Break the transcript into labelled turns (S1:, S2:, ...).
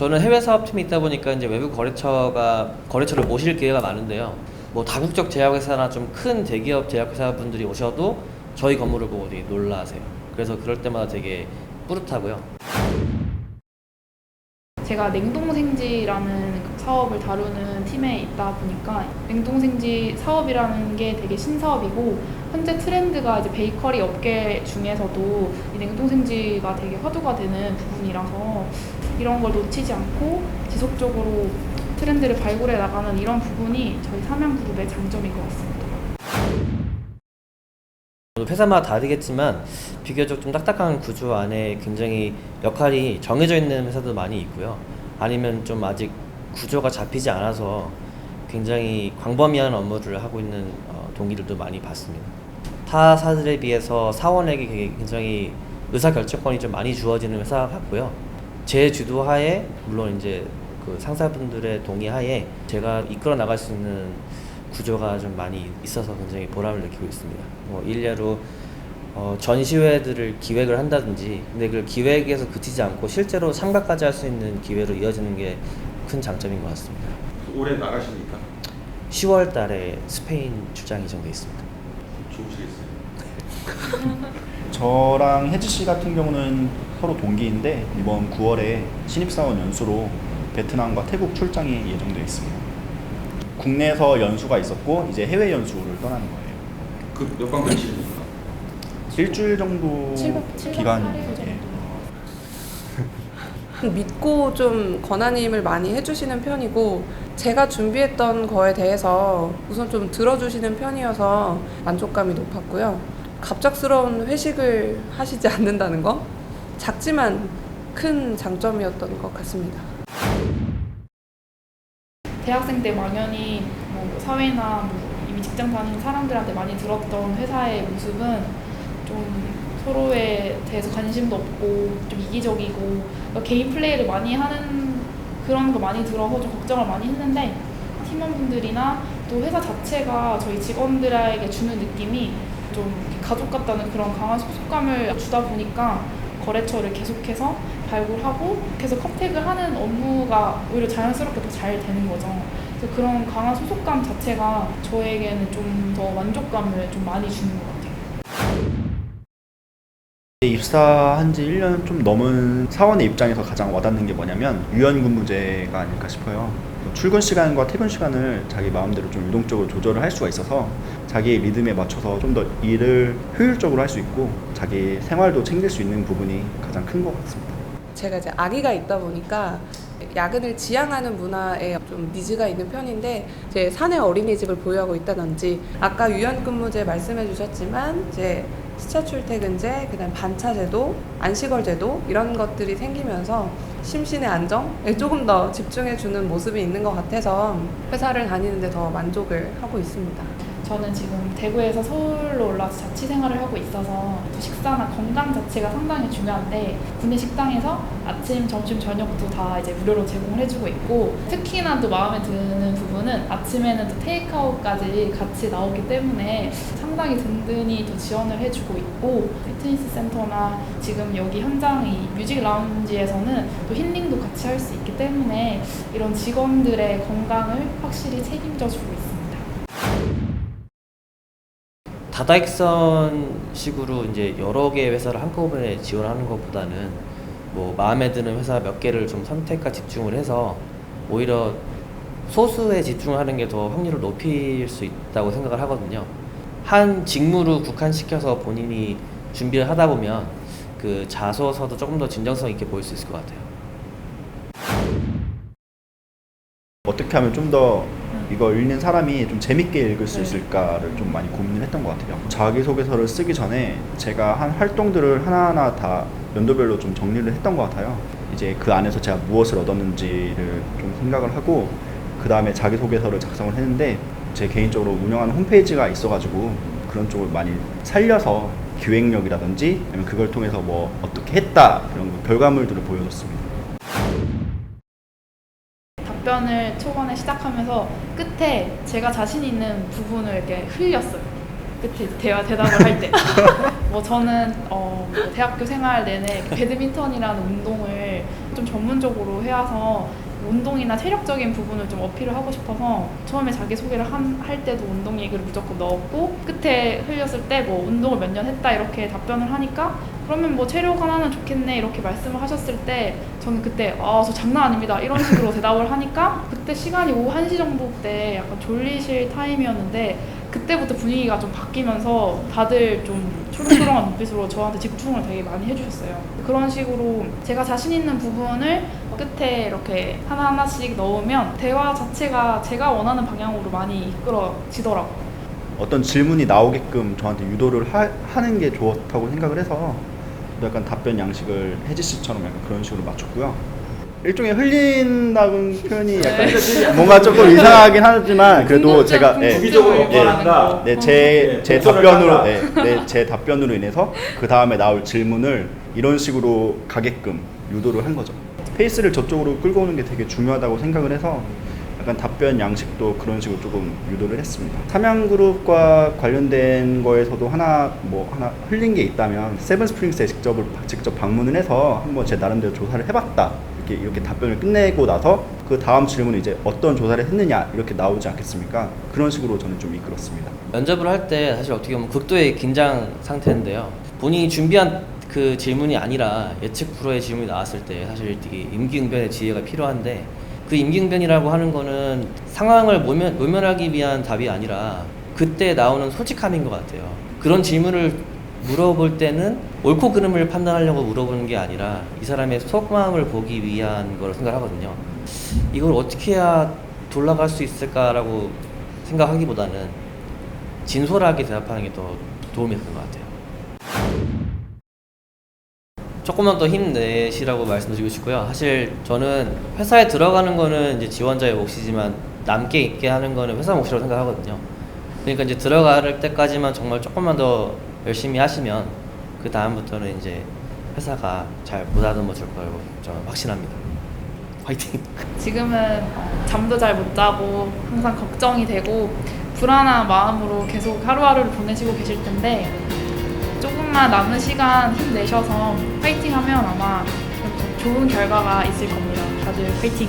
S1: 저는 해외 사업팀에 있다 보니까 이제 외부 거래처를 모실 기회가 많은데요. 뭐 다국적 제약회사나 좀 큰 대기업 제약회사분들이 오셔도 저희 건물을 보고 되게 놀라세요. 그래서 그럴 때마다 되게 뿌듯하고요.
S2: 제가 냉동생지라는 사업을 다루는 팀에 있다 보니까 냉동생지 사업이라는 게 되게 신사업이고 현재 트렌드가 이제 베이커리 업계 중에서도 이 냉동생지가 되게 화두가 되는 부분이라서 이런 걸 놓치지 않고 지속적으로 트렌드를 발굴해 나가는 이런 부분이 저희 삼양그룹의 장점인 것 같습니다.
S1: 회사마다 다르겠지만 비교적 좀 딱딱한 구조 안에 굉장히 역할이 정해져 있는 회사도 많이 있고요. 아니면 좀 아직 구조가 잡히지 않아서 굉장히 광범위한 업무를 하고 있는 동기들도 많이 봤습니다. 타 사들에 비해서 사원에게 굉장히 의사결정권이 좀 많이 주어지는 회사 같고요. 제 주도하에 물론 이제 그 상사분들의 동의하에 제가 이끌어 나갈 수 있는 구조가 좀 많이 있어서 굉장히 보람을 느끼고 있습니다. 일례로 전시회들을 기획을 한다든지, 근데 그 기획에서 그치지 않고 실제로 참가까지 할 수 있는 기회로 이어지는 게 큰 장점인 것 같습니다.
S3: 올해 나가십니까?
S1: 10월 달에 스페인 출장 예정돼 있습니다.
S3: 좋으시겠어요?
S4: 저랑 혜지 씨 같은 경우는 서로 동기인데 이번 9월에 신입사원 연수로 베트남과 태국 출장이 예정되어 있습니다. 국내에서 연수가 있었고 이제 해외 연수를 떠나는 거예요.
S3: 그 몇 박 며칠입니까?
S4: 일주일 정도 기간이. 예.
S5: 믿고 좀 권한임을 많이 해주시는 편이고 제가 준비했던 거에 대해서 우선 좀 들어주시는 편이어서 만족감이 높았고요. 갑작스러운 회식을 하시지 않는다는 거 작지만 큰 장점이었던 것 같습니다.
S2: 대학생 때 막연히 뭐 사회나 뭐 이미 직장 다니는 사람들한테 많이 들었던 회사의 모습은 좀 서로에 대해서 관심도 없고 좀 이기적이고 개인 플레이를 많이 하는 그런 거 많이 들어서 좀 걱정을 많이 했는데 팀원분들이나 또 회사 자체가 저희 직원들에게 주는 느낌이 좀 가족 같다는 그런 강한 소속감을 주다 보니까 거래처를 계속해서 발굴하고 계속 컨택을 하는 업무가 오히려 자연스럽게 더 잘 되는 거죠. 그래서 그런 강한 소속감 자체가 저에게는 좀 더 만족감을 좀 많이 주는 것 같아요.
S4: 입사한 지 1년 좀 넘은 사원의 입장에서 가장 와닿는 게 뭐냐면 유연근무제가 아닐까 싶어요. 출근 시간과 퇴근 시간을 자기 마음대로 좀 유동적으로 조절을 할 수가 있어서 자기의 리듬에 맞춰서 좀 더 일을 효율적으로 할 수 있고 자기 생활도 챙길 수 있는 부분이 가장 큰 것 같습니다.
S5: 제가 이제 아기가 있다 보니까 야근을 지향하는 문화에 좀 니즈가 있는 편인데 이제 사내 어린이집을 보유하고 있다든지 아까 유연근무제 말씀해 주셨지만 이제 시차 출퇴근제, 그다음 반차제도, 안식월제도 이런 것들이 생기면서 심신의 안정에 조금 더 집중해주는 모습이 있는 것 같아서 회사를 다니는데 더 만족을 하고 있습니다.
S2: 저는 지금 대구에서 서울로 올라와서 자취 생활을 하고 있어서 식사나 건강 자체가 상당히 중요한데 군내 식당에서 아침, 점심, 저녁도 다 이제 무료로 제공을 해주고 있고 특히나 또 마음에 드는 부분은 아침에는 또 테이크아웃까지 같이 나오기 때문에 상당히 든든히 또 지원을 해주고 있고 피트니스 센터나 지금 여기 현장 이 뮤직 라운지에서는 또 힐링도 같이 할 수 있기 때문에 이런 직원들의 건강을 확실히 책임져 주고 있습니다.
S1: 다다익선 식으로 이제 여러 개의 회사를 한꺼번에 지원하는 것보다는 뭐 마음에 드는 회사 몇 개를 좀 선택과 집중을 해서 오히려 소수에 집중하는 게 더 확률을 높일 수 있다고 생각을 하거든요. 한 직무로 국한시켜서 본인이 준비를 하다 보면 그 자소서도 조금 더 진정성 있게 보일 수 있을 것 같아요.
S4: 어떻게 하면 좀 더 이걸 읽는 사람이 좀 재밌게 읽을 수 있을까를 좀 많이 고민을 했던 것 같아요. 자기소개서를 쓰기 전에 제가 한 활동들을 하나하나 다 연도별로 좀 정리를 했던 것 같아요. 이제 그 안에서 제가 무엇을 얻었는지를 좀 생각을 하고 그 다음에 자기소개서를 작성을 했는데 제 개인적으로 운영하는 홈페이지가 있어가지고 그런 쪽을 많이 살려서 기획력이라든지 아니면 그걸 통해서 뭐 어떻게 했다 이런 결과물들을 보여줬습니다.
S2: 답변을 초반에 시작하면서 끝에 제가 자신 있는 부분을 이렇게 흘렸어요. 끝에 대답을 할 때. 뭐 저는 뭐 대학교 생활 내내 배드민턴이라는 운동을 좀 전문적으로 해와서 운동이나 체력적인 부분을 좀 어필을 하고 싶어서 처음에 자기소개를 할 때도 운동 얘기를 무조건 넣었고 끝에 흘렸을 때 뭐 운동을 몇 년 했다 이렇게 답변을 하니까 그러면 뭐 체력 하나는 좋겠네 이렇게 말씀을 하셨을 때 저는 그때 저 장난 아닙니다 이런 식으로 대답을 하니까 그때 시간이 오후 1시 정도 때 약간 졸리실 타임이었는데 그때부터 분위기가 좀 바뀌면서 다들 좀 초롱초롱한 눈빛으로 저한테 집중을 되게 많이 해주셨어요. 그런 식으로 제가 자신 있는 부분을 끝에 이렇게 하나하나씩 넣으면 대화 자체가 제가 원하는 방향으로 많이 이끌어지더라고요.
S4: 어떤 질문이 나오게끔 저한테 유도를 하는 게 좋다고 생각을 해서 약간 답변 양식을 혜지 씨처럼 약간 그런 식으로 맞췄고요. 일종의 흘린다는 표현이 약간 뭔가 조금 이상하긴 하지만 그래도 제가
S3: 주기적으로 말한다.
S4: 제 답변으로 제 답변으로 인해서 그 다음에 나올 질문을 이런 식으로 가게끔 유도를 한 거죠. 페이스를 저쪽으로 끌고 오는 게 되게 중요하다고 생각을 해서 약간 답변 양식도 그런 식으로 조금 유도를 했습니다. 삼양그룹과 관련된 거에서도 하나 흘린 게 있다면 세븐스프링스에 직접 방문을 해서 한번 제 나름대로 조사를 해봤다 이렇게 답변을 끝내고 나서 그 다음 질문은 이제 어떤 조사를 했느냐 이렇게 나오지 않겠습니까? 그런 식으로 저는 좀 이끌었습니다.
S1: 면접을 할 때 사실 어떻게 보면 극도의 긴장 상태인데요. 본인이 준비한 그 질문이 아니라 예측 불허의 질문이 나왔을 때 사실 되게 임기응변의 지혜가 필요한데 그 임기응변이라고 하는 거는 상황을 모면하기 위한 답이 아니라 그때 나오는 솔직함인 것 같아요. 그런 질문을 물어볼 때는 옳고 그름을 판단하려고 물어보는 게 아니라 이 사람의 속마음을 보기 위한 걸 생각하거든요. 이걸 어떻게 해야 돌아갈 수 있을까라고 생각하기보다는 진솔하게 대답하는 게 더 도움이 되는 것 같아요. 조금만 더 힘내시라고 말씀드리고 싶고요. 사실 저는 회사에 들어가는 거는 이제 지원자의 몫이지만 남게 있게 하는 거는 회사 몫이라고 생각하거든요. 그러니까 이제 들어갈 때까지만 정말 조금만 더 열심히 하시면 그 다음부터는 이제 회사가 잘 보다듬어 줄 거라고 저는 확신합니다. 화이팅!
S2: 지금은 잠도 잘 못 자고 항상 걱정이 되고 불안한 마음으로 계속 하루하루를 보내시고 계실 텐데 조금만 남은 시간 힘내셔서 파이팅하면 아마 좋은 결과가 있을 겁니다. 다들 파이팅!